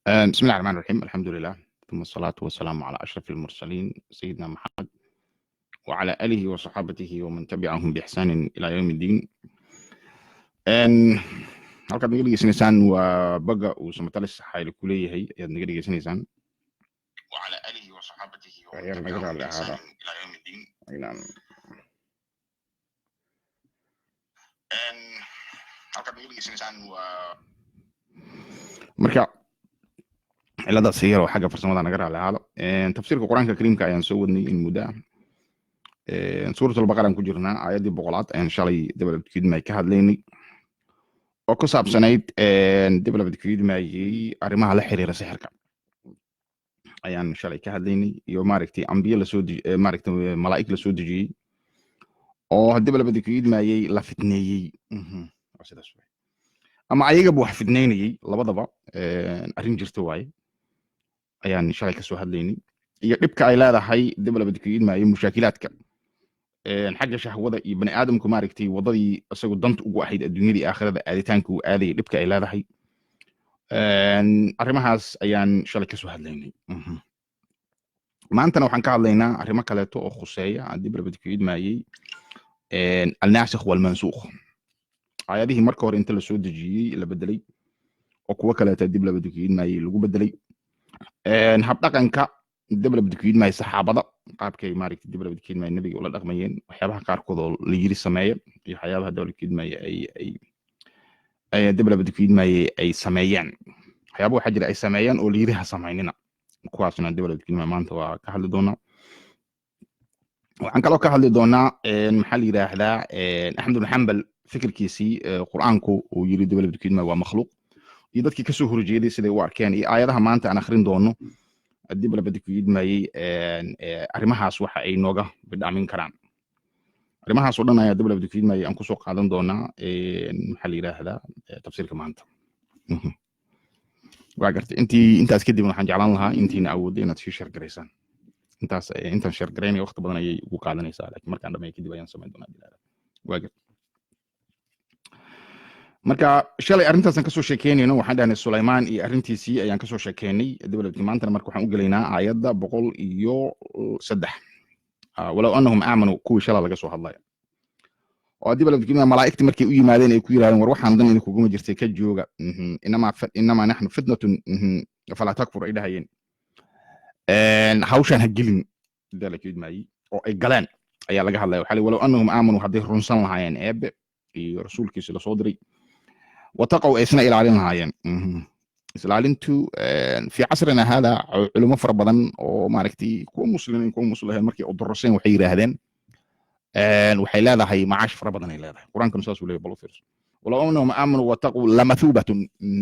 بسم الله الرحمن الرحيم، الحمد لله ثم الصلاة والسلام على أشرف المرسلين سيدنا محمد وعلى آله وصحابته ومن تبعهم بإحسان إلى يوم الدين. halkaad naga dhegeysanaysaan waa baga uu samatalis xayl ku leeyahay ayaad naga dhegeysanaysaan وعلى آله وصحابته ومن تبعهم بإحسان إلى يوم الدين. halkaad naga dhegeysanaysaan waa marka ciladaas yar oo xagga farsamada naga raali ahaado. tafsiirka quraanka kariimka ayaan soo wadnay in muddo ah. suuratul baqara aan ku jirnaa aayaddii 100 ayaan shalay dibadkiidmay ka hadlaynay oo ku saabsanayd dibadkiidmayay arrimaha la xiriira sixirka ayaan shalay ka hadlaynay iyo maaragtay ambiye la soo maaragtay malaa'ik la soo dejiyay oo dibadkiidmayay la fitneeyay sidaas ama ayaga wax fitneynayay labadaba arrin jirta waaye ayaan shalay ka soo hadlaynay iyo dhibka ay leedahay dibadkiidmayay mushaakilaadka xagga shahwada iyo bani aadamku maaragtay wadadii isagu danta ugu ahayd adduunyadii aakhirada aaditaanka uu aadayay dhibka ay leedahay. arrimahaas ayaan shalay ka soo hadlaynay. maantana waxaan ka hadlaynaa arrimo kaleeto oo khuseeya dibadkiidmayay alnaasikh walmansuukh. aayadihii marka hore inta la soo dejiyey la bedelay oo kuwa kaleeto dibadkiidmayay lagu bedelay. habdhaqanka dibadkiidmayay saxaabada qaabkay maaragtay dibadkiidmayay nabiga ula dhaqmayeen waxyaabaha qaarkood oo la yiri sameeyo iyo waxyaabaha dibadkiidmayay ay dibadkiidmayay ay sameeyaan waxyaabo waxa jira ay sameeyaan oo la yiri ha sameeynina kuwaasna dibadkiidmayay maanta waa ka hadli doonaa. waxaan kaloo ka hadli doonaa maxaa la yiraahdaa Axmed ibn Hanbal fikirkiisii quraanku uu yiri dibadkiidmayay waa makhluuq iyo dadkii ka soo horjeeday siday u arkeen iyo aayadaha maanta aan akhrin doono dibadkiidmayay arrimahaas waxa ay nooga bidhaamin karaan. arrimahaas oo dhan ayaa dibadkiidmayay aan ku soo qaadan doonaa maxaa la yiraahdaa tafsiirka maanta. waa gartay intaas kadib waxaan jeclaan lahaa intiina awoodda inaad sii share garaysaan. intaan share garaynay waqti badan ayay ugu qaadanaysaa laakiin markaan dhameeyo kadib ayaan samayn doonaa. waa gartay marka shalay arrintaasaan kasoo sheekeynayno waxaan dhahnay Sulaymaan iyo arrintiisii ayaan kasoo sheekeynay dibadkiidmayay maantana marka waxaan u gelaynaa aayadda 103 walaw annahum aamanu kuwii shalay laga soo hadlaya oo dibadkiidmayay malaa'iktii markay u yimaadeen ay ku yiraahdeen war waxaan dan idinku kuma jirtay ka jooga inama nahnu fitnatun fala takfur ay dhahayeen hawshan ha gelin dibadkiidmayay oo ay galeen ayaa laga hadlaya waxa walaw annahum aamanu hadday runsan lahaayeen eebe iyo rasuulkiisa la soo diray وتقوا إسنا إلى علينا هاين إسلالنتو في عصرنا هذا علماء فربضان وماركتي كون مسلمين مركي أدرسين وحيرة هذين وحيلا هاي معاش فربضان إلى هذا القرآن كان ساس ولا يبلو فيرس ولو أنهم آمنوا وتقوا لمثوبة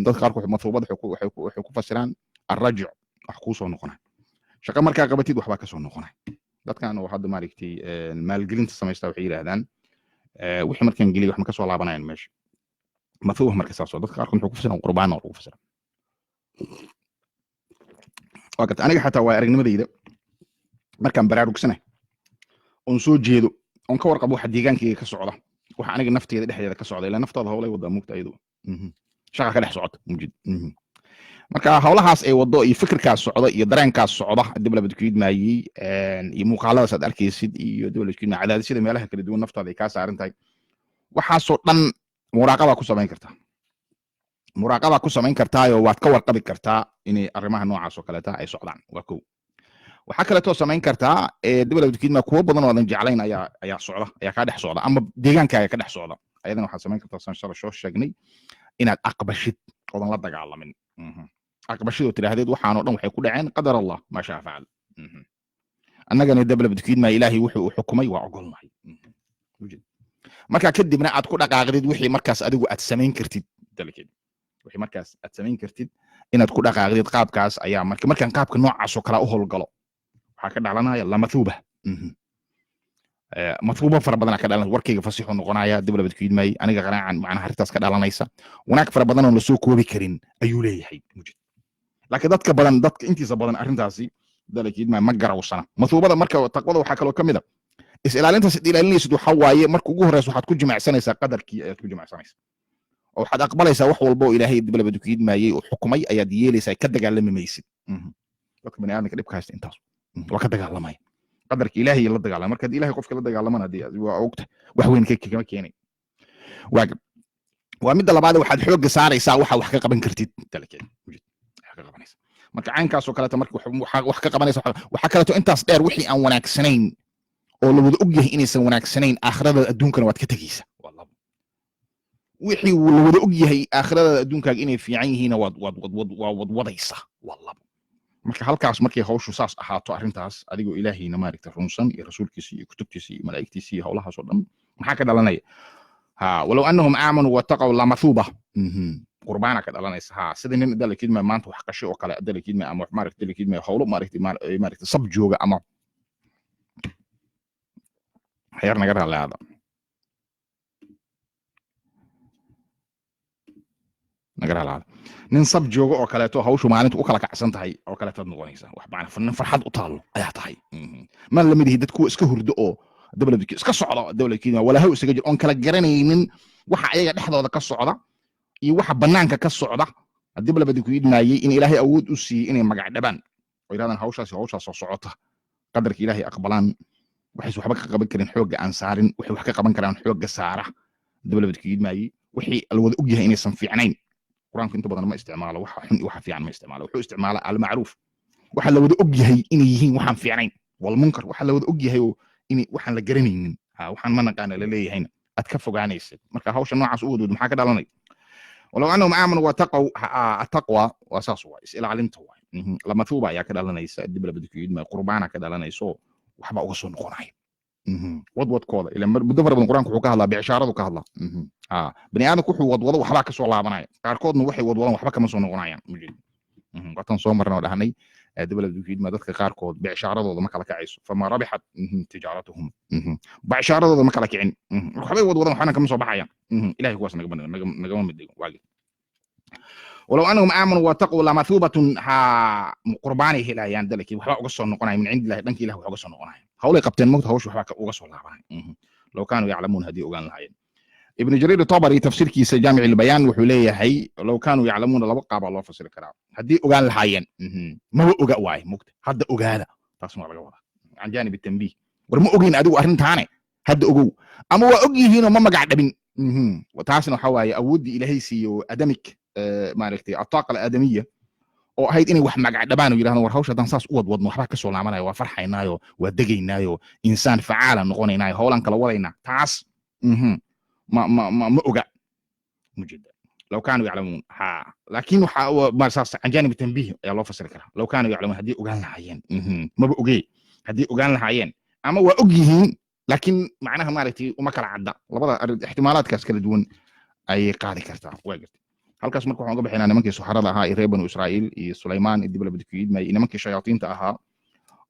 تذكروا مثوبة حقوق فسران الرجع حقوق نقنا شقا مركا قبتي وحباك سو نقنا دad كان واحد ماركتي المال جلنت سميستا وحيرة هذان وحي مركان جلي وحنا كسو لابناين ماشي مثوه marka saas oo dadka qaar ku fasiran qurbaan oo fasiran waqti aniga xataa waa aragnimadayda markaan baraarugsanahay on soo jeedo on ka warqabo waxa deegaankayga ka socda waxa aniga naftayda dhexdeeda ka socda ilaa naftaada hawlay wada mugta ayadu shaqa ka dhex socota mujid marka hawlahaas ay wado iyo fikirkaas socda iyo dareenkaas socda dibadkiidmayay iyo muuqaaladaas aad arkaysid iyo dibadkiidmayay cadaadisyada meelaha kala duwan naftaada ay ka saaran tahay waxaas oo dhan muraaqaba ku samayn kartaa oo waad ka warqabi kartaa inay arrimaha noocaas oo kaleeta ay socdaan waa kow. waxa kale oo samayn kartaa dibadkiidmayay kuwa badan oo aan jeclayn ayaa socda ayaa ka dhex socda ama deegaankaaga ka dhex socda ayadana waxaad samayn kartaa san soo sheegnay inaad aqbashid oo la dagaalamin aqbashid oo tiraahdeed waxaan oo dhan waxay ku dhaceen qadar Allah ma shaa facal annagana dibadkiidmayay ilaahay wuxuu u xukumay waa ogolnahay marka kadibna aad ku dhaqaaqdid wixii markaas adigu aad samayn kartid dalkeed wixii markaas aad samayn kartid inaad ku dhaqaaqdid qaabkaas ayaa markaan qaabka noocaas oo kala u howlgalo waxa ka dhalanaya lamathuba mathuba fara badan ka dhalan warkayga fasiixo noqonaya dibadkiidmayay aniga qaraacan macnaha arrintaas ka dhalanaysa wanaag fara badan oo la soo koobi karin ayuu leeyahay mujid laakiin dadka intiisa badan arrintaasi dalkeedmayay ma garawsana mathubada marka taqwada waxa kale oo kamid ah is ilaalintaas ilaalinaysid waxa waaye marka ugu horeyso waxaad ku jimacsanaysaa qadarkii ayaad ku jimacsanaysaa oo waxaad aqbalaysaa wax walba oo ilaahay dib laba dukiid maayay oo xukumay ayaad yeelaysaa ka dagaalami maysid dadka bani aadamka dhibka haysta intaas waa ka dagaalamaya qadarka ilaahay la dagaalamay marka ilaahay qofka la dagaalamana waa ogta wax weyn kama keenay waa midda labaad waxaad xoog saaraysaa wax ka qaban kartid talakeen wax ka qabanaysa marka caynkaas oo kale marka wax ka qabanaysa waxa kale to intaas dheer wixii aan wanaagsanayn oo la wada og yahay inaysan wanaagsanayn aakhirada adduunkana waad ka tagaysaa wixii la wada og yahay aakhirada adduunkaaga inay fiican yihiin waad wadaysaa wallaba marka halkaas markay hawshu saas ahaato arrintaas adigoo ilaahayna maaragtay runsan iyo rasuulkiisa iyo kutubtiisa iyo malaa'igtiisa iyo hawlahaas oo dhan maxaa ka dhalanaya walow annahum aamanuu wattaqaw lamathuuba qurbaana ka dhalanaysa sida nin dalakidma maanta wax qashay oo kale dalakidma ama maaragtay dalakidma hawlo maaragtay sab jooga ama hayar naga raalaada nin sab jooga oo kaleeto hawshu maalinta u kala kacsan tahay oo kaleeto noqonaysa wax baan nin farxad u taalo ayaa tahay man la mid yahay dadku iska hurdo oo dawladda iska socda dawladkiina wala haw isaga jir on kala garanaynin waxa ayaga dhexdooda ka socda iyo waxa banaanka ka socda hadii balabada ku yidnaayay in ilaahay awood u siiyay inay magac dhabaan oo yiraahdaan hawshaas soo socota qadarka ilaahay aqbalaan waxay waxba ka qaban karin xooga aan saarin waxay wax ka qaban karaan xooga saara dawladda ku yidnaayay wixii alwada og yahay inaysan fiicnayn quraanku inta badan ma isticmaalo waxa xun iyo waxa fiican ma isticmaalo wuxuu isticmaalaa al macruuf waxa la wada og yahay inay yihiin waxaan fiicnayn wal munkar waxa la wada og yahay inay waxaan la garanaynin waxaan ma naqaan la leeyahayna ad ka fogaanaysid marka hawsha noocaas u wadud maxaa ka dhalanay walaw annahum aamanu wa taqaw attaqwa wa asaas waa is ilaalinta waa lama tuuba ayaa ka dhalanaysa dib la badkiid ma qurbaana ka dhalanayso waxba uga soo noqonay wadwadkooda ila muddo fara badan quraanku wuxuu ka hadlaa biishaaradu ka hadlaa bani aadamku wuxuu wadwado waxba ka soo laabanaya qaarkoodna waxay wadwadaan waxba kama soo noqonayaan mujid watan soo marnaa dhahnay dib la badkiid ma dadka qaarkood biishaaradooda ma kala kacayso fama rabihat tijaratuhum biishaaradooda ma kala kicin waxbay wadwadaan waxna kama soo baxayaan ilaahay kuwaas naga mid dhigo waagi ولو أنهم آمنوا واتقوا لمثوبة قربانه لا يندلك وحبا أقصى النقناي من عند الله دنك إله وأقصى النقناي هؤلاء قبتين موت هوش وحبا أقصى الله لو كانوا يعلمون هذه أقان الهاين ابن جرير الطبري تفسير كيس جامع البيان وحليه هي لو كانوا يعلمون لبقى الله فسر الكلام هذه أقان الهاين ما هو أقا واي مكت هذا أقانا تسمع لك عن جانب التنبيه ورمو أقين أدو أهرن تاني هذا أقو أما وأقي هنا ما قاعد بين وتعسنا حواي أودي إلهي سيو أدمك maaragtay ataaqa aadamiya oo ahayd inay wax magac dhabaan yiraahdaan war hawsha dan saas u wadwadno waxba ka soo laabanaayo waa farxaynaayo waa degaynaayo insaan facaala noqonaynaayo hawlan kala wadayna taas ma oga mujid لو كانوا يعلمون لكن ما صار عن جانب التنبيه يا الله فسر كره لو كانوا يعلمون هدي اوغان لهايين ما بوغي هدي اوغان لهايين اما waa ogyihiin laakiin macnaha maaragtay uma kala cadda labada ihtimaalaadkaas kala duwan ay qaadi kartaa waa gartay halkaas marka waxaan uga bixinaa nimankii suxarada ahaa ee reer banu israa'iil iyo sulaymaan dib la badkiid may nimankii shayaatiinta ahaa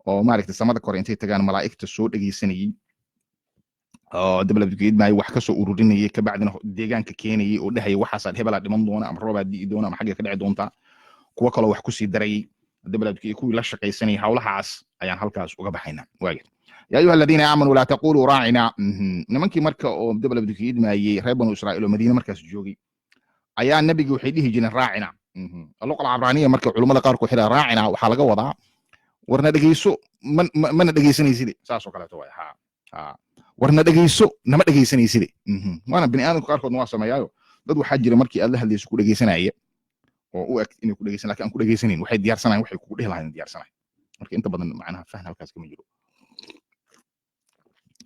oo maaragtay samada kore intay tagaan malaa'igta soo dhageysanayay oo dib la badkiid may wax ka soo ururinayay ka bacdina deegaanka keenayay oo dhahay waxaas hebel dhiman doona ama roob dii doona ama xagga ka dhici doonta kuwa kale wax ku sii daray dib la badkiid kuwii la shaqeysanay hawlahaas ayaan halkaas uga baxaynaa waagid يا أيها الذين آمنوا لا تقولوا راعنا nimankii marka oo dib la badkiid may reer banu israa'iil oo madiina markaas joogay ayaa nabigu waxay dhihi jireen raacina luqada cabraaniga marka culimada qaar ku xira raacina waxa laga wadaa warna dhageyso mana dhageysanaysid saas oo kale to way warna dhageyso nama dhageysanaysid waana bini aadamku qaar kood waa sameeyayo dad waxa jira markii aad la hadlayso ku dhageysanaya oo u ag inay ku dhageysan laakiin aan ku dhageysanayn waxay diyaarsanayaan waxay ku dhihi lahayn diyaarsanay marka inta badan macnaha faham halkaas kama jiro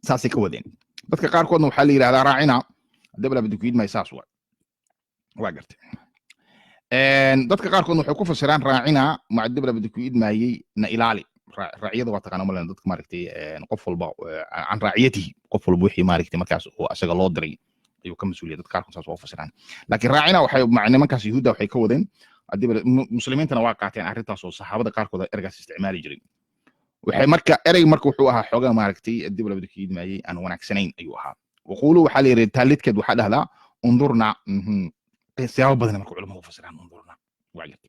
saasi ka wadeen dadka qaar koodna waxa la yiraahdaa raacina dabla badkiid may saas waa gartay dadka qaarkood waxay ku fasiraan raacina macdib la badkiid maayay na ilaali raaciyada waa taqaana malan dadka maaragtay qof walba aan raaciyatihi qof walba wixii maaragtay markaas oo asaga loo diray ayuu ka mas'uuliyad dadka qaarkood saas oo fasiraan laakiin raacina waxay macna markaas yahuuda waxay ka wadeen adib muslimiintana waa qaateen arrintaas oo saxaabada qaarkood ergaas isticmaali jiray waxay marka erey marka wuxuu ahaa xogaa maaragtay adib la badkiid maayay aan wanaagsanayn ayuu ahaa waqulu waxa la yiri taalidkeed waxa dhahdaa undurna siyaabo badan marka culimadu fasiraan undurna waagti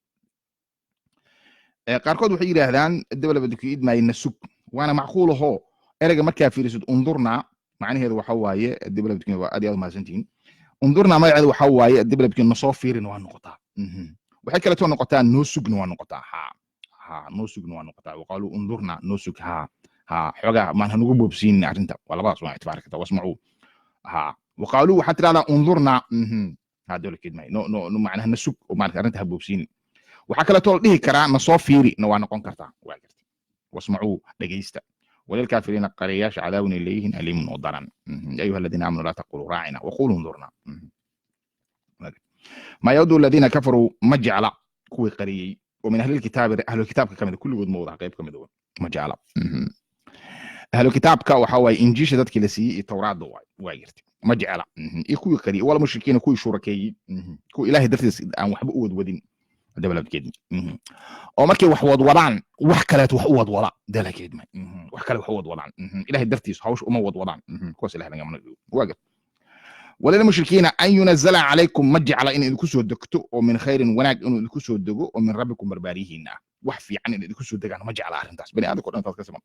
qaarkood waxay yiraahdaan dawlad badkiid ma inasub waana macquul aho erayga marka fiirisid undurna macnaheedu waxa waaye dawlad badkiid waa adiyaad maasantiin انظرنا ما يعد وحواي الدبل بكين نصوفير نوع نقطة waxay kale too noqotaa noo sugna waa noqotaa noo sugna waa noqotaa waqaaluu undurna noo sug xogaa maan hanugu boobsiin arrinta waa labadaas waa ictibaar karta wasmacuu waqaaluu waxaa tirahdaa undurna dowla kidmay no macnaha na sug oo maarata arrinta ha boobsiin waxaa kale too la dhihi karaa na soo fiiri na waa noqon kartaa waa garta wasmacuu dhegaysta وللكافرين قرياش عذاب إليهن أليم وضرن أيها الذين آمنوا لا تقولوا راعنا وقولوا انظرنا ما يود الذين كفروا مجعل كوي قريي ومن أهل الكتاب كم كل ود موضع قيب كم دول مجعل أهل الكتاب كوحوي إنجيش ذاتك لسي التوراة دواي وايرتي مجعل كوي قريي ولا مشركين كوي شركي كوي إلهي درس أن وحب أود ودين دبل كده oo markii wax wad wadaan wax kale wax wad wada dala keedma wax kale wax wad wadaan ilaahay dartiis hawsh uma wad wadaan kuwas ilaahay laga mana waaga wala mushrikiina an yunzala alaykum maj'ala in idinku soo degto oo min khayrin wanaag inuu idinku soo dego oo min rabbikum barbaarihiina wax fiican in idinku soo degaan maj'ala arrintaas bani aadamku dhantaas ka siman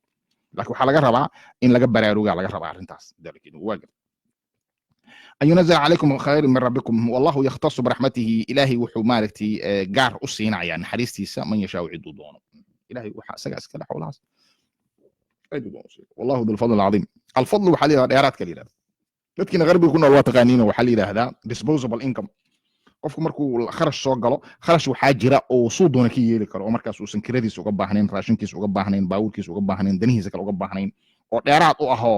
laakiin waxa laga rabaa in laga baraaruga laga rabaa arrintaas dala keedma waaga أن ينزل عليكم خير من ربكم والله يختص برحمته إلهي وحو مالكتي قار أصينا يعني حريستي من يشاء عدو دونه إلهي وحا سقاس كلا حولها عدو دونه والله ذو الفضل العظيم الفضل وحالي ديارات كليلة لكن غرب يكون الله تقانين وحالي هذا disposable income qofku markuu kharash soo galo kharash waxa jira oo soo doona ka yeeli karo oo markaas uu san kiradiis uga baahnayn raashinkiis uga baahnayn baawurkiis uga baahnayn danihiisa kale uga baahnayn oo dheeraad u aho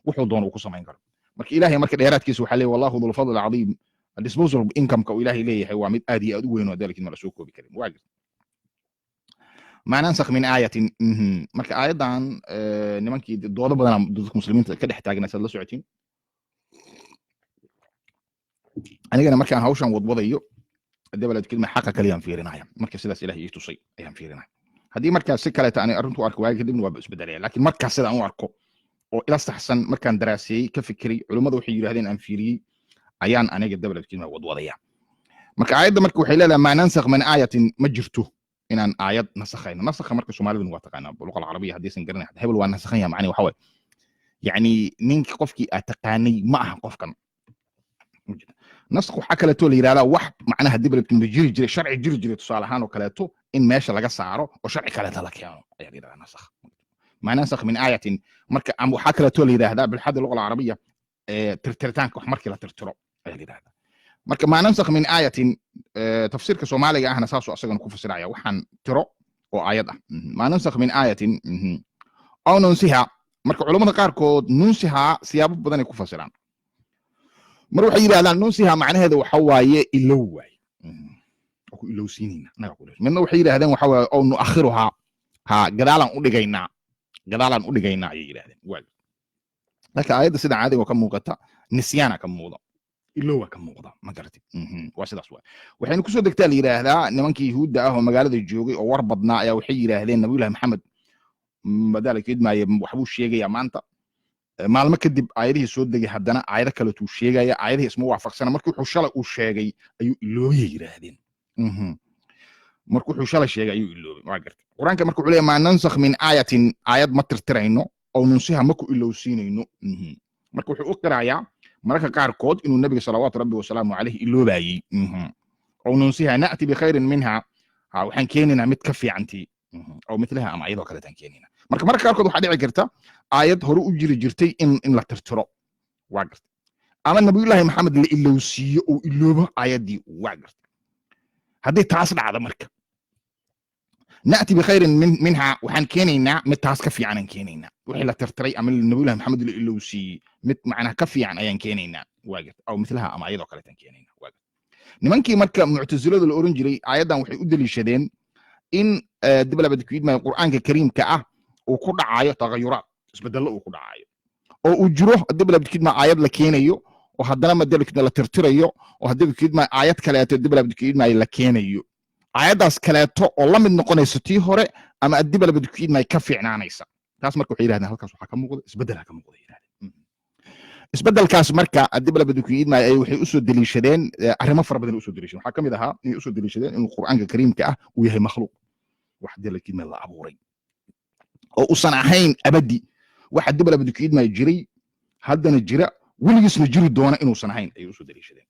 wuxuu doona ku samayn karo marka ilaahay marka dheeraadkiisa waxa leeyahay wallahu dhul fadl azim disposable income ka ilaahay leeyahay waa mid aad iyo aad u weyn oo dalkiin ma la soo koobi karin waajib ma nansakh min ayatin marka aayadan nimankii doodo badan dadka muslimiinta ka dhex taagnaa la socotiin anigana markaan hawshan wadwadayo dabalad kilma xaqa kaliyaan fiirinaya marka sidaas ilaahay ii tusay ayaan fiirinaya hadii markaas si kale taan arrintu arko waagi kadibna waa isbedelay laakiin markaas sida aan u arko oo ila saxsan markaan daraasiyay ka fikiray culimadu waxay yiraahdeen aan fiiriyay ayaan aniga dabalad kilma wadwadaya marka aayadda marka waxay leedahay ma nansakh min ayatin ma jirto inaan aayad nasakhayno nasakha marka Soomaalidu waa taqaanaa luqada carabiga hadii san garanay hebel waa nasakhaya macni waxa way yani ninka qofkii aad taqaanay ma aha qofkan nasakh waxa kale too la yiraahdaa wax macnaha dabalad kilma jiri sharci jiri tusaalahaan oo kale to in meesha laga saaro oo sharci kale la keeno ayaa yiraahdaa nasakh ما ننسخ من آية مركا أم وحكى تولي هذا بالحد اللغة العربية ترترتان مركا لا ترترو هذا مركا ما ننسخ من آية تفسير كسومالي احنا ساسو أصلا نكون في سرايا وحن ترو وآية ما ننسخ من آية أو ننسيها مركا علماء قاركو ننسيها سياب بدن يكون في سران مروح إلى لا ننسيها معنى هذا وحواي إلوي أو إلو سنين أنا أقول من نروح إلى هذا وحواي أو نؤخرها قدالا أدقينا gadaalan u dhigayna ay yiraahdeen waal laakiin aayada sida caadi oo ka muuqata nisyaana ka muuqda iloowa ka muuqda ma garatay waa sidaas waa waxaynu ku soo degtaa yiraahdaa nimankii yahuudda ah oo magaalada joogay oo war badnaa ayaa waxay yiraahdeen nabiyullaahi maxamed madalka idmaaye waxbuu sheegaya maanta maalmo kadib aayadihii soo degay haddana aayado kale tuu sheegaya aayadihii isma waafaqsana markii wuxuu shalay uu sheegay ayuu ilooyay yiraahdeen markuu wuxuu shalay sheegay ayuu iloobay waa gartay quraanka markuu wuxuu leeyahay ma nansakh min ayatin ayad ma tirtirayno oo nunsiha ma ku ilowsiinayno marka wuxuu u qirayaa marka qaarkood inuu nabiga salawaatu rabbi wa salaamu alayhi iloobayay oo nunsiha naati bi khayrin minha waxaan keenina mid ka fiicantii oo mithlaha ama ayadoo kale tan keenina marka qaarkood waxa dhici karta ayad hore u jiri jirtay in la tirtiro waa gartay ama nabiyullaahi maxamed la ilowsiiyo oo iloobo ayadii waa gartay hadii taas dhacdo marka نأتي بخير منها وحن كينينا متاس كفي عن كينينا وحلا ترتري أمل النبي الله محمد الإلوسي معناها كفي عن أيان كينينا واجد أو مثلها أما أيضا قالت كينينا واجد نمنكي مركا معتزلة الأورنجري أيضا وحي أدلي شدين إن دبلا بدك يد من القرآن الكريم كأه وكل عاية تغيرات بدل له وكل عاية أو أجره دبلا بدك يد من آيات لكينيو وهذا لما دبلا كده لترتريو وهذا كده ما آيات كلات دبلا بدك يد من لكينيو ayadaas kaleeto oo la mid noqonayso tii hore ama adibala badkiin may ka fiicnaanaysa taas marka waxay yiraahdeen halkaas waxa ka muuqda isbedel ka muuqda yiraahdeen isbedelkaas marka adibala badkiin may ay waxay u soo daliishadeen arrimo fara badan u soo daliishadeen waxa kamid ahaa inay u soo daliishadeen in quraanka kariimka ah uu yahay makhluuq wax dalakiin la abuuray oo usan ahayn abadi wax adibala badkiin may jiray haddana jira weligiisna jiri doona inuusan ahayn ay u soo daliishadeen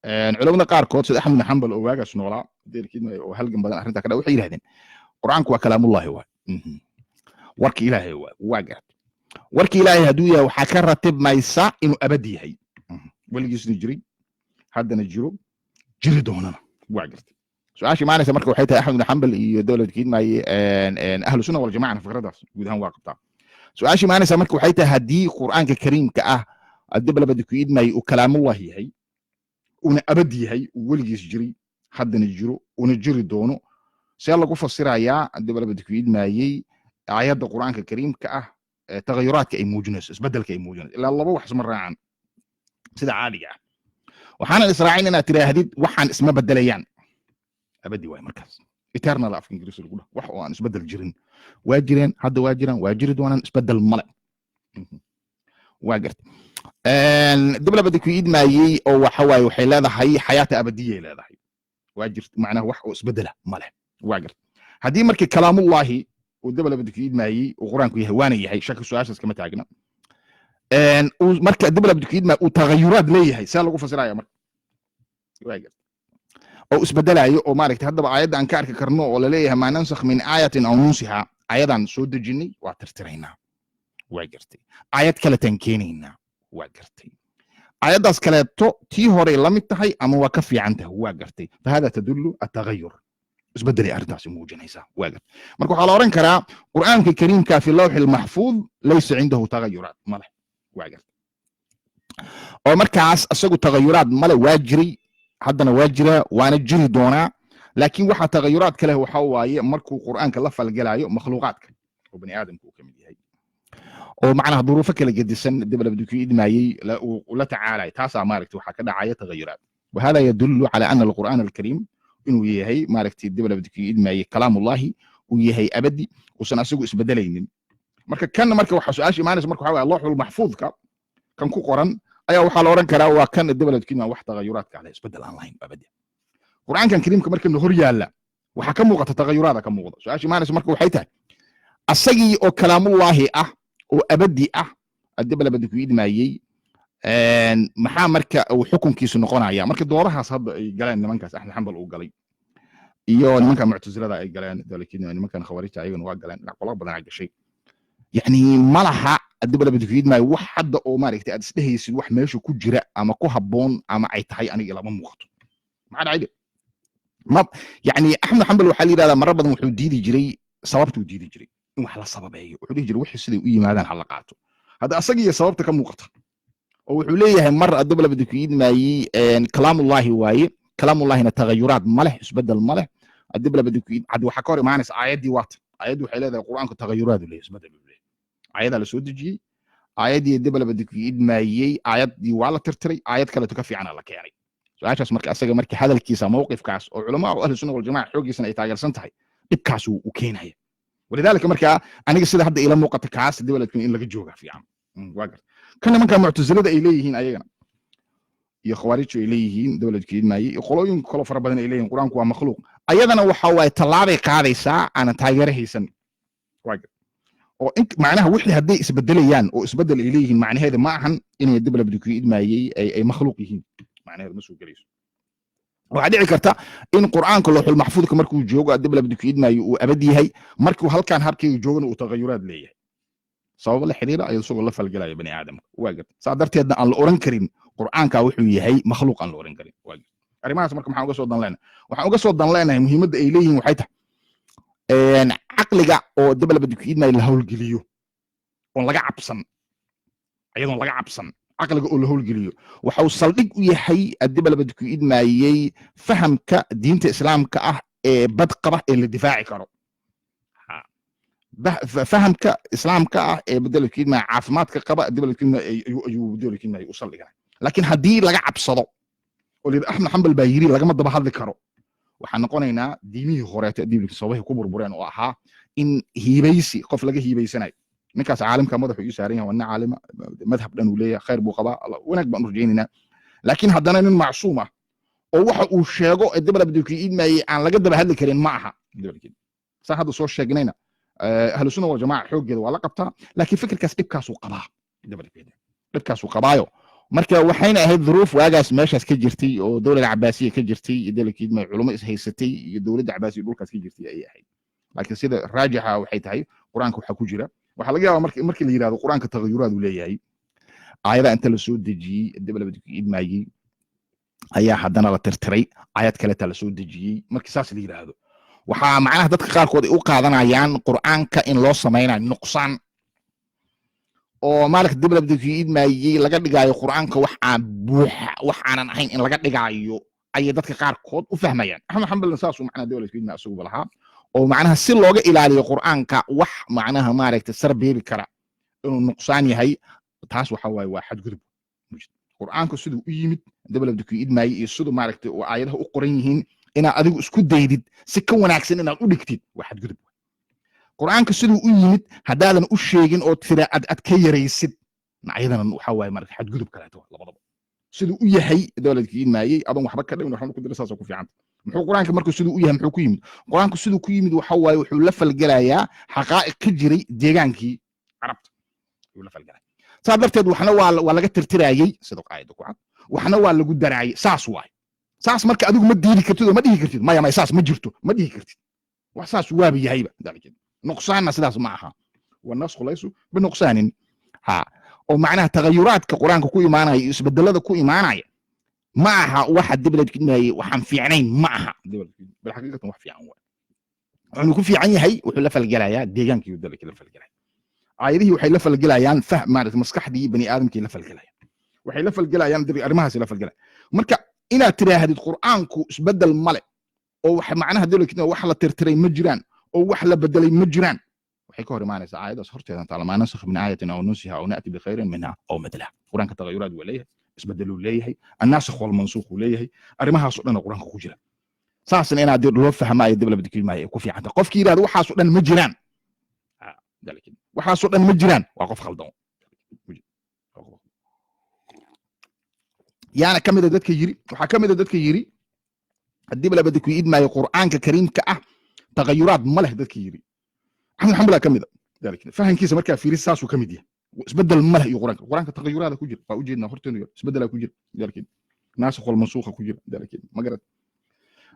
culimada qaarkood sida Axmed bin Hanbal oo waagaas noolaa deerkiin oo halgan badan arrinta ka dhaw waxay yiraahdeen quraanku waa kalaamullaahi waa warki ilaahay waa gaar warki ilaahay haduu yahay waxa ka ratibmaysa inuu abadi yahay waligiisna jiray haddana jiri doonana waa gartay su'aashii maanaysa marka waxay tahay Axmed bin Hanbal iyo dawladkiin maay ahlu sunna wal jamaa fikradaas guud ahaan waa qabtaa su'aashii maanaysa marka waxay tahay hadii quraanka kariimka ah adib labada ku idmay uu kalaamullaahi yahay una abadi yahay waligiis jiray haddana una jiri doono si lagu fasirayaa adib labada ku idmayay aayadda quraanka kariimka ah tagayuraadka ay muujinayso isbedelka ay muujinayso ilaa laba wax isma raacaan sida caadiga ah waxaan israacin inaad tiraahdid waxaan isma bedelayaan abadi way markaas eternal af ingiriisi lagu dhaho wax oo aan isbedel jirin waa jireen hadda waa jiraan waa jiri doonaan isbedel male waa gartay dib labada ku idmayay oo waxa way waxay leedahay xayaata abadiyay leedahay waa jirta macnaha wax oo isbedela male waa gartay hadii markii kalaamullaahi oo dib labada ku idmayay oo quraanku yahay waana yahay shaki su'aashaas kama taagna marka dib labada ku idmaa uu tagayuraad leeyahay saa lagu fasiraya marka waa gartay oo isbedelayo oo maaragtay hadaba aayadda aan ka arki karno oo la leeyahay ma nansakh min aayatin aw nunsiha aayadan soo dejinay waa tirtiraynaa waa gartay aayad kale tan keenaynaa waa gartay aayadaas kaleeto tii hore la mid tahay ama waa ka fiican tahay waa gartay fahada tadullu at-taghayyur isbedeli arrintaasi muujinaysa waa gartay marka waxaa la oran karaa quraanka kariimka fi lawhil mahfuuz laysa cindahu taghayyurat male waa gartay oo markaas asagu taghayyuraad male waa jiray haddana waa jira waana jiri doonaa laakiin waxa tagayuraad kale waxa waaye markuu quraanka la falgalayo makhluuqaadka oo bani aadamku uu kamid yahay oo macnaha duruufo kala gedisan dib labada ku idmayay la tacaalay taasa maaragtay waxa ka dhacaya tagayuraad وهذا يدل على أن القرآن الكريم إنه يهي ماركتي الدبل بدك يدمي كلام الله ويهي أبدي وسنسوق اسبدلين marka kan marka waxa su'aashi maanis marka waxa Allah المحفوظka kan ku qoran ayaa waxa la oran karaa waa kan dibladkiina wax tagayuraadka ah isbedel aan lahayn abadi quraankan kariimka marka hor yaala waxa ka muuqata tagayuraada ka muuqda su'aashi maanis marka waxay tahay asagii oo kalaamullaahi ah oo abadi ah dibla badku idmayay maxaa marka uu xukunkiisu noqonaya marka doorahaas hadda ay galeen nimankaas Axmed Hanbal uu galay iyo nimanka mu'tazilada ay galeen dawladkiina nimankan khawaarij ayagana waa galeen qolab badan ay gashay يعني malaha dib la badfiid ma wax hadda oo maaragtay aad isdhehaysid wax meesha ku jira ama ku haboon ama ay tahay aniga lama muuqato maxaa dhacay ma yani Axmed Hanbal waxa la yiraahdaa marar badan wuxuu diidi jiray sababtuu diidi jiray in wax la sababeeyo wuxuu dhihi jiray wixii siday u yimaadaan hal la qaato hada asaga iyo sababta ka muuqata oo wuxuu leeyahay mar dib la badfiid maayay kalaamullaahi waaye kalaamullaahina tagayuraad ma leh isbedel ma leh dib la badfiid cad waxa ka hor imaanaysa aayadii waat aayadu waxay leedahay quraanku tagayuraad leeyahay isbedel ayada la soo dejiyay ayadii dib la badku idmaayay ayadii waa la tirtiray ayad kale ka fiican la keenay su'aashaas marka asaga markii hadalkiisa mowqifkaas oo culimada ahlu sunna wal jamaa xoogiisana ay taageersan tahay dibkaas uu keenaya walidaalka marka aniga sida hadda ila muuqata kaas dib la in laga jooga fiican waagar kana marka mu'tazilada ay leeyihiin ayagana iyo khawaarij ay leeyihiin dawladka idmaayay qolooyin kala fara badan ay leeyihiin quraanku waa makhluuq ayadana waxa way talaabay qaadaysaa aan taageeraysan waagar oo in macnaha wixii haday isbedelayaan oo isbedel ay leeyihiin macnaheedu ma ahan inay dib la badku idmaayay ay makhluuq yihiin macnaheedu ma soo galayso waxa dhici karta in quraanka looxul mahfuudka markuu joogo dib la badku idmaayay uu abadi yahay markuu halkaan habkii joogana uu tagayuraad leeyahay sabab la xiriira ay soo la falgalaya bani aadamka waaga saadarteedna aan la oran karin quraanka wuxuu yahay makhluuq aan la oran karin waaga arimahaas marka maxaan uga soo dan leenahay waxaan uga soo dan leenahay muhiimadda ay leeyihiin waxay tahay caqliga oo dib la badku idmaayay la hawlgeliyo oo laga cabsan ayadoo laga cabsan caqliga oo la hawlgeliyo waxa uu saldhig u yahay dib la badku idmaayay fahamka diinta islaamka ah ee bad qaba ee la difaaci karo fahamka islaamka ah ee badalku idmaayay caafimaadka qaba dib la ayuu badalku idmaayay u saldhigaa laakiin hadii laga cabsado oo lid Axmed Hanbal baa yiri laga daba hadli karo waxaan noqonaynaa diimihii horeeta diinka sabahay ku burbureen oo ahaa in hiibaysi qof laga hiibaysanayo ninkaas caalimka madaxu uu saaran yahay wana caalima madhab dhan uu leeyahay khayr buu qabaa wanaag baan urjeynina laakiin haddana nin macsuum ah oo waxa uu sheego dib la badku idmaayay aan laga daba hadli karin ma aha sa hadda soo sheegnayna ahlu sunna wal jamaa xoogeeda waa la qabtaa laakiin fikirkaas dibkaas uu qabaa dibkaas uu qabaayo marka waxayna ahayd duruuf waagaas meeshaas ka jirtay oo dowladda cabaasiya ka jirtay iyo dalkiid ma culimo is haysatay iyo dowladda cabaasiya dhulkaas ka jirtay ay ahayd laakiin sida raajixa waxay tahay quraanka waxa ku jira waxa laga yaabaa markii la yiraahdo quraanka tageyuraad uu leeyahay aayada inta la soo dejiyay dibadda ku idmaayay ayaa haddana la tirtiray aayad kale ta la soo dejiyay markii saas la yiraahdo waxa macnaha dadka qaarkood ay u qaadanayaan quraanka in loo sameeynayo nuqsaan oo maalka dibadda ku idmaayay laga dhigayo quraanka wax aan buuxa wax aanan ahayn in laga dhigayo ay dadka qaarkood u fahmayaan axmed xambal saas uu macnaha dawladda ku idmaa asugu balaha oo macnaha si looga ilaaliyo quraanka wax macnaha maaragtay sarbeebi kara inuu nuqsaan yahay taas waxa way waa xad gudub quraanka sidoo u yimid dawladda ku idmaayay iyo sidoo maaragtay oo aayadaha u qoran yihiin ina adigu isku daydid si ka wanaagsan inaad u dhigtid waa xad gudub quraanka sidoo u yimid hadaadan u sheegin oo tira ad ka yareysid ayadana waxa way maaragtay xad gudub kale labadaba sidoo u yahay dawladda ku idmaayay adan waxba ka dhigin waxa ku dirasaas ku fiican muxuu quraanka markuu sidoo u yahay muxuu ku yimid quraanku sidoo ku yimid waxa way wuxuu la falgalayaa xaqaa'iq ka jiray deegaankii carabta wuxuu la falgalay sadarteed waxna waa laga tirtirayay sidoo qaayada ku cad waxna waa lagu daraayay saas waay saas marka adigu ma diidi kartid oo ma dhihi kartid maya saas ma jirto ma dhihi kartid wax saas waaba yahayba dalkeed nuqsaanna sidaas ma aha wanasxu laysu binuqsaanin ha oo macnaha tagayuraadka quraanka ku imaanaya isbedelada ku imaanaya ma aha waxa dibadda kidmaayay waxaan fiicnayn ma aha dibadda bil xaqiiqatan wax fiican waa wuxuu ku fiican yahay wuxuu la falgalayaa deegaankii uu dalka la falgalay aayadihi waxay la falgalayaan fahm maaragtay maskaxdii bani aadamkii la falgalayaan waxay la falgalayaan arrimahaas la falgalay marka inaad tiraahdid quraanku isbedel male oo wax macnaha dawladda wax la tirtiray ma jiraan oo wax la bedelay ma jiraan waxay ka hor imaanaysaa aayadaas horteedan talama nasakh min ayatin aw nusiha aw na'ti bi khayrin minha aw midlaha quraanka tagayuraad waa leeyahay isbedelu leeyahay annasakh wal mansukh leeyahay arrimahaas oo dhan quraanka ku jira saasna inaad loo fahmaayo dawladda kidmaayay ku fiican qofkii yiraahdo waxaas oo dhan ma jiraan dalkeed waxaas oo dhan ma jiraan waa qof khaldan yaana kamida dadka yiri waxa kamida dadka yiri hadii dibadda ku idmaayo quraanka kariimka ah tagayuraad ma leh dadka yiri axmed xambal kamida dalkeed fahankiisa marka fiiris saas uu kamid yahay isbedel ma leh iyo quraanka tagayuraad ku jira waa u jeedna horteenu isbedel ku jira dalkeed naasakh wal mansukh ku jira dalkeed magarad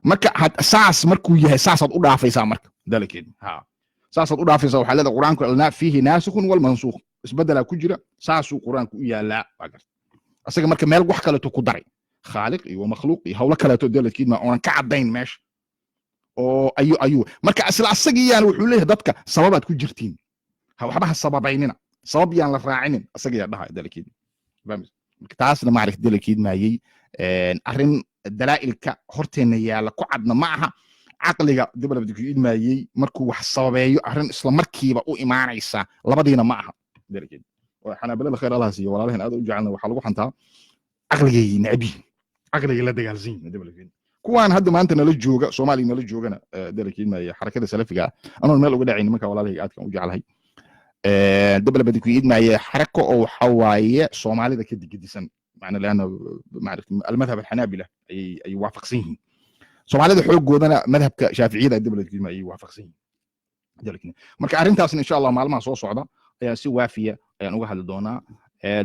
marka saas markuu yahay saasaad u dhaafaysaa marka dalkeed ha saasaad u dhaafaysaa waxa leedahay quraanku alna fihi nasikh wal mansukh isbedel ku jira saasuu quraanku u yaalaa bagar asaga marka meel wax kale ku daray khaaliq iyo makhluuq iyo hawla kale to dawladkiid ma oran ka cadayn meesha oo ayu marka asla asagiyaan wuxuu leeyahay dadka sababaad ku jirtiin ha waxba sababaynina sabab yaan la raacinin asagiya dhahay dawladkiid marka taasna ma aragtay dawladkiid maayay arrin dalaa'ilka horteena yaala ku cadna ma aha aqliga dawladda ku idmaayay markuu wax sababeeyo arrin isla markiiba u imaanaysa labadiina ma aha dawladkiid وحنابلة خير الله سي ولا لهن هذا وجعلنا وحلقوا حنتا عقلي نعبي عقلي لا دغالزين دبلكين كوان هدا ما انت نلا جوجا سومالي نلا جوجنا دلكين ما حركه سلفيغا انا ميل uga dhacin marka walaalay aad kan u jeclahay dibadda ku idmaayay xarako oo xawaaye Soomaalida ka digdisan macna laana maarifti المذهب الحنابلة ay waafaqsan yihiin Soomaalida xooggoodana madhabka Shaafiiciyada dibadda ku idmaayay waafaqsan yihiin dalakin marka arintaasna insha Allah maalmaha soo socda ayaa si waafiya ayaan uga hadli doonaa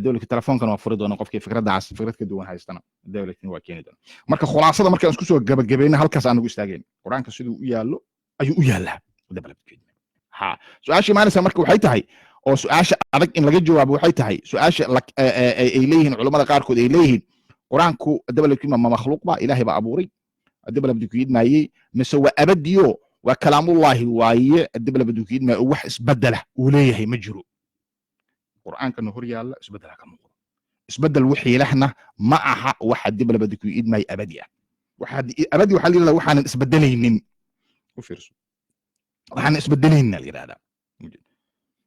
dawladda telefoonkan waa furi doona qofkii fikradaas fikrad ka duwan haystana dawladda waa keenay doona marka khulaasada markaan isku soo gabagabeeyna halkaas aan ugu istaageen quraanka sidoo u yaalo ayuu u yaalaa ha su'aasha maalinta marka waxay tahay oo su'aasha adag in laga jawaabo waxay tahay su'aasha ay leeyihiin culimada qaarkood ay leeyihiin quraanku dawladda ma makhluuq ba ilaahay ba abuuray dawladda ku yidmaayay mise waa abadiyo waa kalaamullaahi waaye dawladda ku yidmaay wax isbedela uu leeyahay ma jiro quraanka hor yaala isbedel ka muuqdo isbedel wixii lahna ma aha waxa dibadda ku idmay abadi ah waxa abadi waxa leeyahay waxaan isbedelaynin u fiirso waxaan isbedelaynin leeyahay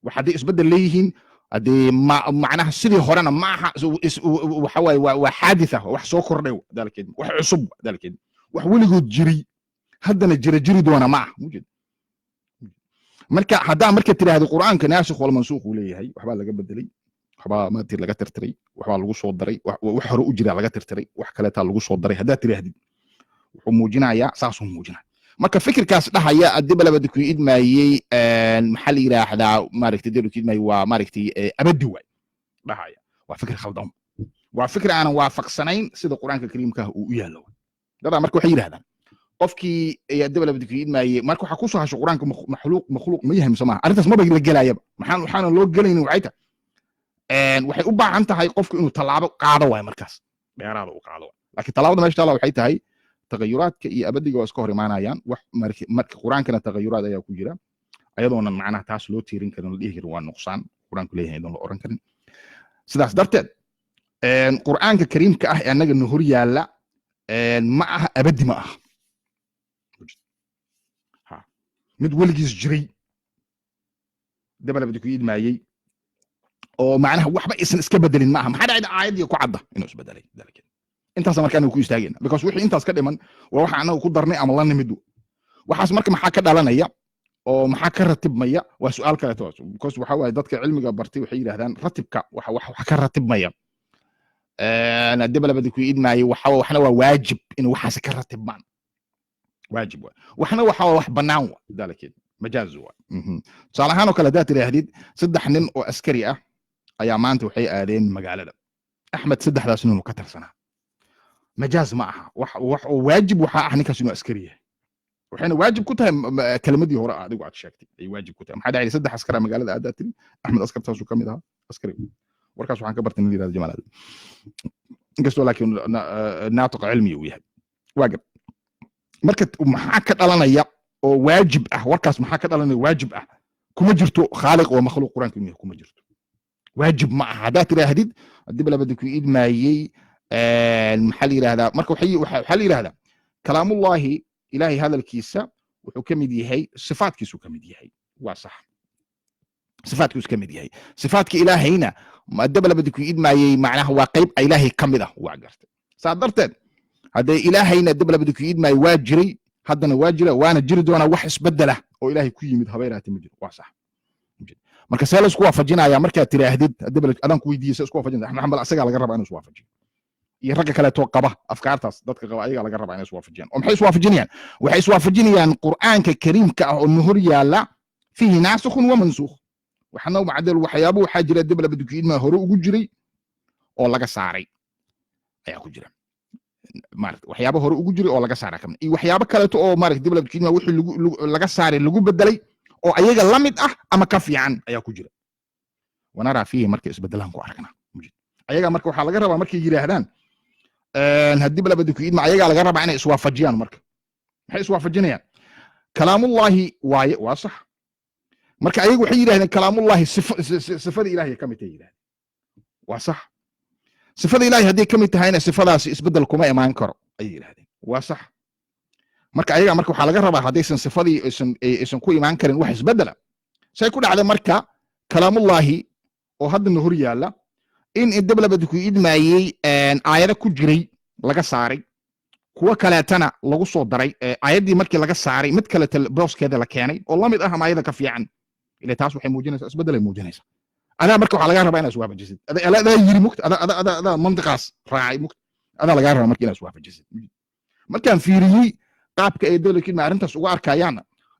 waxa isbedel leeyihiin hadii macnaha sidii horena ma aha waxa way waa xaaditha wax soo kordhay dalkeed wax cusub dalkeed wax weligood jiri haddana jiri doona ma aha mujid marka hadaa marka tiraahdo quraanka naasikh wal mansukh uu leeyahay waxba laga bedelay waxba ma tir laga tirtiray waxba lagu soo daray wax hore u jira laga tirtiray wax kale taa lagu soo daray hadaa tiraahdo wuxuu muujinayaa saasuu muujinaa marka fikirkaas dhahaya dibadda ku idmaayay maxal yiraahdaa maaragtay dibadda ku idmaayay waa maaragtay abadi way dhahaya waa fikir khaldan waa fikri aanan waafaqsanayn sida qur-aanka kariimka ah uu u yaallo dadaa marka waxay yidhahdaan qofkii dib la badkiidmaayey marka waxaa kusoo hasho qur-aanka makhluuq ma yahay mise maaha arrintaas maba la gelaayaba waxaana loo gelaynin waxay tahay waxay u baahan tahay qofku inuu tallaabo qaado waay markaas dheeraada u qaado laakiin tallaabada meesha taala waxay tahay tagayuraadka iyo abadiga waa iska hor imaanayaan wax marka qur-aankana tagayuraad ayaa ku jira ayadoonan macnaha taas loo tiirin karin la dhihi karin waa nuqsaan qur-aanku leeyahay idan la oran karin sidaas darteed qur-aanka kariimka ah ee annaga na hor yaalla ma aha abadi ma aha mid weligiis jiray dabal abadi ku idmaayey oo macnaha waxba isan iska bedelin ma aha maxaa dhacayda aayaddii ku cadda inuu isbedelay dalkeed intaas marka anagu ku istaagayna because wixii intaas ka dhiman waa waxa anagu ku darnay ama la nimid waxaas marka maxaa ka dhalanaya oo maxaa ka ratibmaya waa su'aal kale toos because waxa waaye dadka cilmiga bartay waxay yiraahdaan ratibka waxa ka ratibmaya dabal abadi ku idmaayey waxna waa waajib in waxaas ka ratibmaan واجب وحنا wax banaan wa dalkeed majaaz wa salahan oo kala daad tirahdid saddex nin oo askari ah ayaa maanta waxay aadeen magaalada axmed saddexdaas nin oo ka tirsanaa majaaz ma aha wax oo waajib waxa ah ninkaas inuu askari yahay waxayna waajib ku tahay kalimadii hore adigu aad sheegtay ay waajib ku tahay maxaa dhacay saddex askari magaalada aad tiri axmed askartaas uu kamid ahaa askari warkaas waxaan ka bartay in yiraahdo jamaal inkastoo laakiin naatiq cilmi uu yahay waajib marka maxaa ka dhalanaya oo waajib ah warkaas maxaa ka dhalanaya waajib ah kuma jirto khaaliq oo makhluuq quraanka inuu kuma jirto waajib ma aha hadaa tiraahdid dib la badku idmaayay maxaa la yiraahdaa marka waxa la yiraahdaa kalaamullaahi ilaahi hadalkiisa wuxuu kamid yahay sifaadkiisu kamid yahay waa sax sifaadkiisu kamid yahay sifaadka ilaahayna dib la badku idmaayay macnaha waa qayb ilaahay kamid ah waa gartay saadarteed hadday ilaahayna dib la badku idmaay waa jiray haddana waa jira waana jiri doona wax isbedela oo ilaahay ku yimid habeeraati ma jiro waa sax marka see la isku waafajinaya markaad tiraahdid dib adan ku weydiisay isku waafajinaya axmed xambal asaga laga rabaa inuu isku waafajiyo iyo ragga kale too qaba afkaartaas dadka qaba ayaga laga rabaa inay isku waafajiyaan oo maxay isku waafajinayaan waxay isku waafajinayaan qur'aanka kariimka ah oo nuhur yaala fihi naasikhun wa mansukh waxna macdal waxyaabo waxa jira dib la badku idmaa hore ugu jiray oo laga saaray ayaa ku jira maaragtay waxyaabo hore ugu jiray oo laga saaray kamid iyo waxyaabo kale oo maaragtay dib la badku idmaa wixii laga saaray lagu bedelay oo ayaga la mid ah ama ka fiican ayaa ku jira wanara fihi markay isbedelaan ku arkana ayaga marka waxa laga rabaa markay yiraahdaan hadii la badku idmaa ayaga laga rabaa inay iswaafajiyaan marka maxay iswaafajinayaan kalaamullaahi waaye waa sax marka ayagu waxay yiraahdeen kalaamullaahi sifada ilaahay kamid tahay yiraahdeen waa sax sifada ilaahay hadii kamid tahayna sifadaasi isbedel kuma imaan karo ay yiraahdeen waa sax marka ayaga marka waxa laga rabaa hadaysan sifadii aysan ku imaan karin wax isbedela say ku dhacday marka kalaamullaahi oo hadda hor yaala in dib la badku idmaayay aayada ku jiray laga saaray kuwa kaleetana lagu soo daray aayadii markii laga saaray mid kale booskeeda la keenay oo lamid ah aayada ka fiican ilaa taas waxay muujinaysaa isbedel ay muujinaysaa adaa marka waxa laga rabaa inaad iswaafajisid adaa yiri muqt adaa mantiqaas raacay muqt adaa laga rabaa marka inaad iswaafajisid markaan fiiriyay qaabka ay dawladkiina arrintaas ugu arkayaan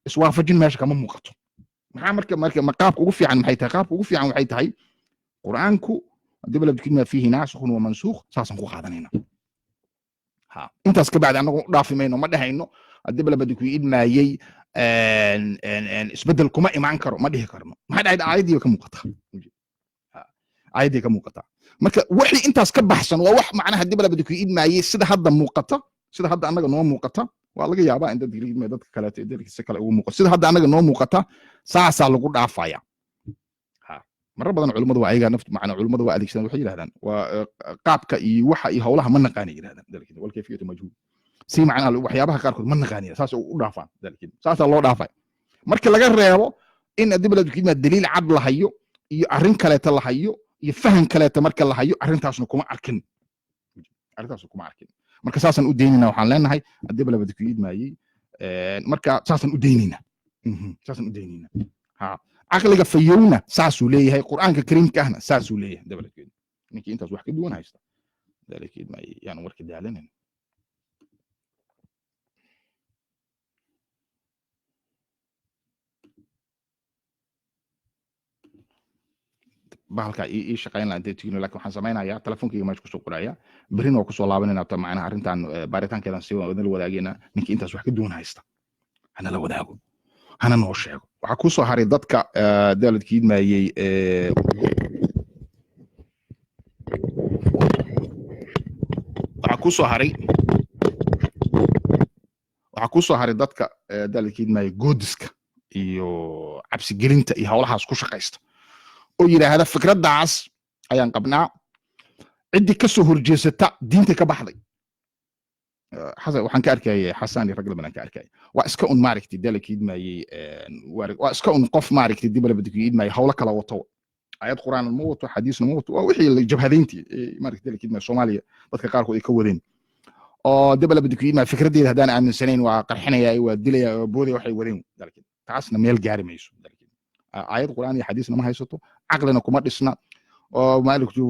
iswaafajin meesha kama muuqato maxaa marka qaabka ugu fiican maxay tahay qaabka ugu fiican waxay tahay quraanku dib la badkiina fihi naasikhun wa mansukh saasan ku qaadanayna ha intaas ka bacdi anagu dhaafimayno ma dhahayno dib la badku idmaayay isbedel kuma imaan karo ma dhihi karno maxay dhacday aayadii ka muuqata aayadii ka muuqata marka wixii intaas ka baxsan waa wax macnaha dib la badku idmaayay sida hadda muuqata sida hadda anaga noo muuqata waa laga yaabaa in dadka kale dadkiisa kale ugu muuqato sida hadda anaga noo muuqata saasa lagu dhaafaya marar badan culimadu waa ayaga naftu macna culimadu waa adeegsan waxay yiraahdaan waa qaabka iyo waxa iyo hawlaha ma naqaanay yiraahdaan dalkiin wal kayfiyatu majhul si macna waxyaabaha qaar kood ma naqaanay saas u dhaafaan dalkiin saasa loo dhaafay marka laga reebo in dib la dukiyada daliil cad la hayo iyo arrin kale ta la hayo iyo fahan kale ta marka la hayo arrintaasna kuma arkin marka saasan u deynina waxaan leenahay dib la dukiyada maayay marka saasan u deynina ha aqliga fayowna saasuu leeyahay quraanka kariimka ahna saasuu leeyahay dabalkeed ninkii intaas wax ka duwan haysta dalkeed ma yaan warka daalanay bahalka ii shaqayn lahaa intay tihiin laakiin waxaan samaynayaa telefonkayga meesha kusoo qoraya berrina waa kusoo laabanayna ta macnaha arrintan baaritaankeedan si wadala wadaagayna ninkii intaas wax ka duwan haysta hana la wadaago hana noo sheego waxaa kusoo haray dadka daaladka idmaayey waxaa kusoo haray dadka daaladka idmaayey goodiska iyo cabsigelinta iyo howlahaas ku shaqaysta oo yidhaahda fikraddaas ayaan qabnaa ciddii ka soo horjeesata diinta ka baxday waxaan ka arkayay xasan iyo rag laban aan ka arkayay waa iska un maaragtay daaladka idmaayey waa iska un qof maaragtay dib labadka idmaayey howlo kala wato ayad quraan ma wato xadiisna ma wato waa wixii jabhadeyntii maaragtay daaladka idmaayey Soomaaliya dadka qaarkood ay ka wadeen oo dib labadka idmaayey fikraddeeda hadaan aaminsanayn waa qarxinaya waa dilaya waa boodaya waxay wadeen daaladka taasna meel gaari mayso ayad quraan iyo xadiisna ma haysato caqlina kuma dhisna oo maaliktu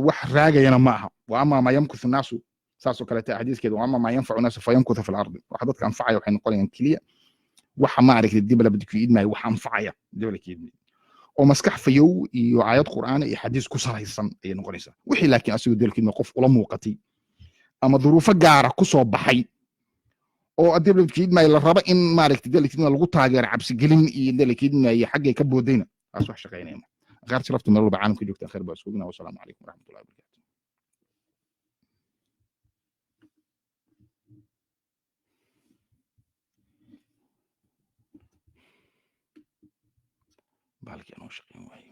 wax raagayana ma aha wa ama ma yamkuthu naasu saasoo kale ta xadiiskeedu wa ama ma yanfacu naasu fayamkuthu fil ardi waxa dadka anfacaya waxay noqonayaan kaliya waxa ma aragtay dib labadka idmaayey wax anfacaya dib labadka idmaayey oo maskax fayow iyo ayad quraan iyo xadiis ku salaysan ay noqonaysaa wixii laakiin asigu dib labadka qof ula muuqatay ama duruufo gaara ku soo baxay oo dib labadka idmaayey la raba in maaragtay dib labadka idmaayey lagu taageero cabsigelin iyo dib labadka idmaayey xaggay ka boodayna taas wax shaqaynayna غير شرفت من ربع عالم كي جوكت خير باسكونا والسلام عليكم ورحمه الله وبركاته بالك انا شقيم واي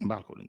بالك ولن